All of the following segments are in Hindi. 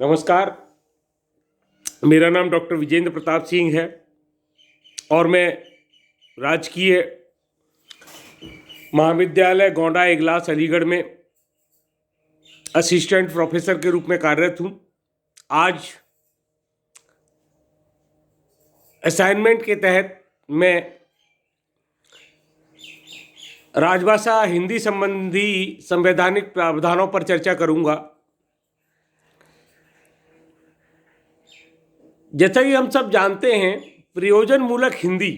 नमस्कार। मेरा नाम डॉक्टर विजेंद्र प्रताप सिंह है और मैं राजकीय महाविद्यालय गोंडा इगलास अलीगढ़ में असिस्टेंट प्रोफेसर के रूप में कार्यरत हूँ। आज असाइनमेंट के तहत मैं राजभाषा हिंदी संबंधी संवैधानिक प्रावधानों पर चर्चा करूँगा। जैसा कि हम सब जानते हैं, प्रयोजन मूलक हिंदी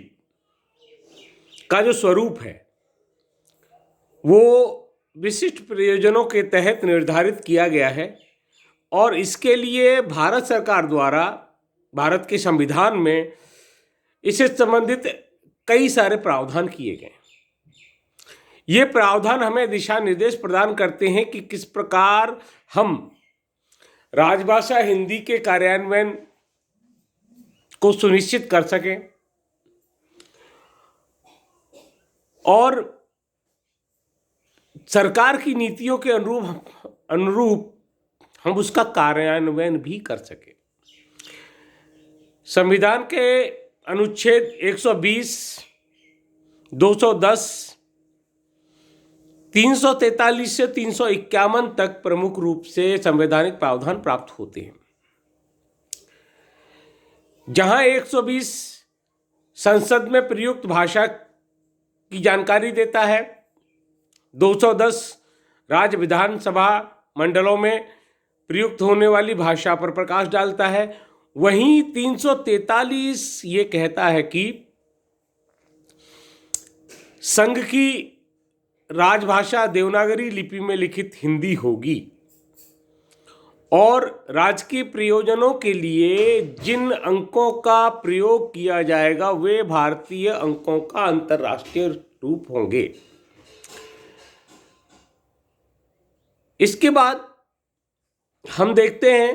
का जो स्वरूप है वो विशिष्ट प्रयोजनों के तहत निर्धारित किया गया है और इसके लिए भारत सरकार द्वारा भारत के संविधान में इससे संबंधित कई सारे प्रावधान किए गए। ये प्रावधान हमें दिशा निर्देश प्रदान करते हैं कि किस प्रकार हम राजभाषा हिंदी के कार्यान्वयन को सुनिश्चित कर सकें और सरकार की नीतियों के अनुरूप हम उसका कार्यान्वयन भी कर सकें। संविधान के अनुच्छेद 120, 210, 343 से 351 तक प्रमुख रूप से संवैधानिक प्रावधान प्राप्त होते हैं। जहां 120 संसद में प्रयुक्त भाषा की जानकारी देता है, 210 राज्य विधानसभा मंडलों में प्रयुक्त होने वाली भाषा पर प्रकाश डालता है, वहीं 343 ये कहता है कि संघ की राजभाषा देवनागरी लिपि में लिखित हिंदी होगी और राजकीय प्रयोजनों के लिए जिन अंकों का प्रयोग किया जाएगा वे भारतीय अंकों का अंतर्राष्ट्रीय रूप होंगे। इसके बाद हम देखते हैं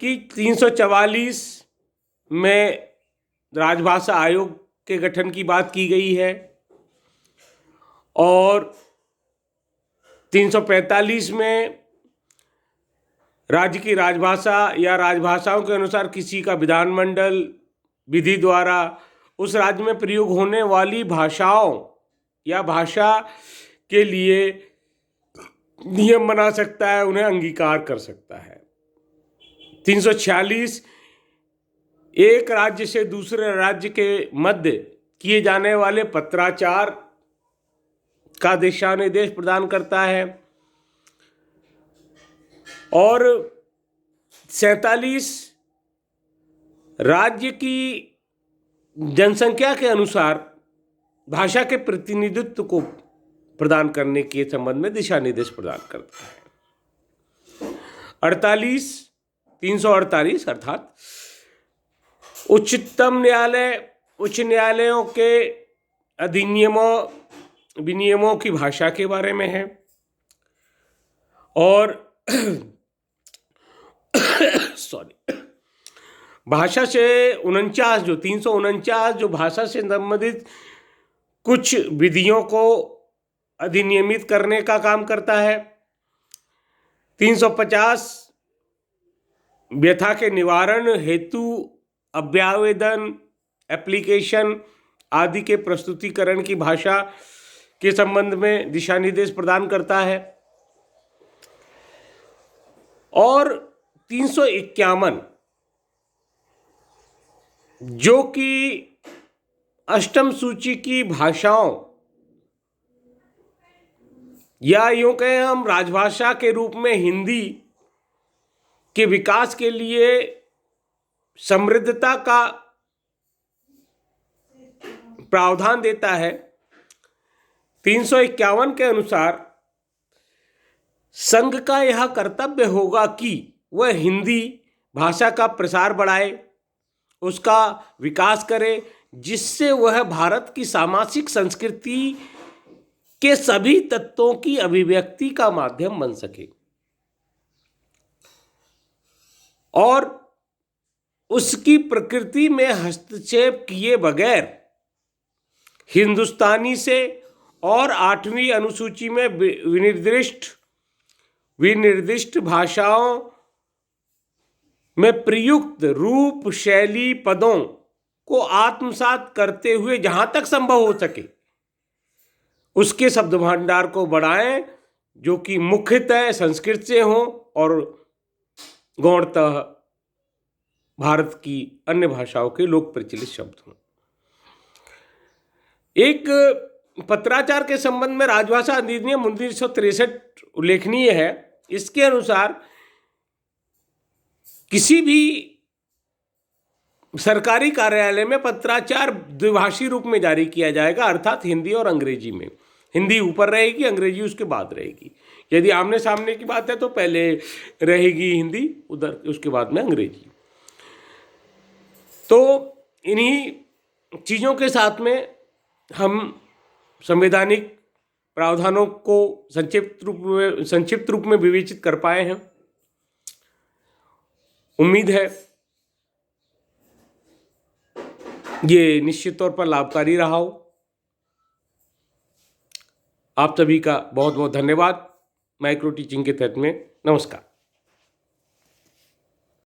कि 344 में राजभाषा आयोग के गठन की बात की गई है और 345 में राज्य की राजभाषा या राजभाषाओं के अनुसार किसी का विधानमंडल विधि द्वारा उस राज्य में प्रयोग होने वाली भाषाओं या भाषा के लिए नियम बना सकता है, उन्हें अंगीकार कर सकता है। 346 एक राज्य से दूसरे राज्य के मध्य किए जाने वाले पत्राचार का दिशा निर्देश प्रदान करता है और 47 राज्य की जनसंख्या के अनुसार भाषा के प्रतिनिधित्व को प्रदान करने के संबंध में दिशा निर्देश प्रदान करता है। 348 अर्थात उच्चतम न्यायालय उच्च न्यायालयों के अधिनियमों विनियमों की भाषा के बारे में है और भाषा से 349 जो भाषा से संबंधित कुछ विधियों को अधिनियमित करने का काम करता है। 350 व्यथा के निवारण हेतु अभ्यावेदन एप्लीकेशन आदि के प्रस्तुतिकरण की भाषा के संबंध में दिशा निर्देश प्रदान करता है और 351 जो कि अष्टम सूची की भाषाओं या यूं कहें हम राजभाषा के रूप में हिंदी के विकास के लिए समृद्धता का प्रावधान देता है। 351 के अनुसार संघ का यह कर्तव्य होगा कि वह हिंदी भाषा का प्रसार बढ़ाए, उसका विकास करे, जिससे वह भारत की सामाजिक संस्कृति के सभी तत्वों की अभिव्यक्ति का माध्यम बन सके और उसकी प्रकृति में हस्तक्षेप किए बगैर हिंदुस्तानी से और 8वीं अनुसूची में विनिर्दिष्ट भाषाओं में प्रयुक्त रूप शैली पदों को आत्मसात करते हुए जहां तक संभव हो सके उसके शब्द भंडार को बढ़ाएं, जो कि मुख्यतः संस्कृत से हो और गौणतः भारत की अन्य भाषाओं के लोक प्रचलित शब्द हों। एक पत्राचार के संबंध में राजभाषा अधिनियम 1963 उल्लेखनीय है। इसके अनुसार किसी भी सरकारी कार्यालय में पत्राचार द्विभाषी रूप में जारी किया जाएगा, अर्थात हिंदी और अंग्रेजी में। हिंदी ऊपर रहेगी, अंग्रेजी उसके बाद रहेगी। यदि आमने सामने की बात है तो पहले रहेगी हिंदी, उधर उसके बाद में अंग्रेजी। तो इन्हीं चीज़ों के साथ में हम संवैधानिक प्रावधानों को संक्षिप्त रूप में विवेचित कर पाए हैं। उम्मीद है ये निश्चित तौर पर लाभकारी रहा हो। आप सभी का बहुत बहुत धन्यवाद। माइक्रो टीचिंग के तहत में नमस्कार।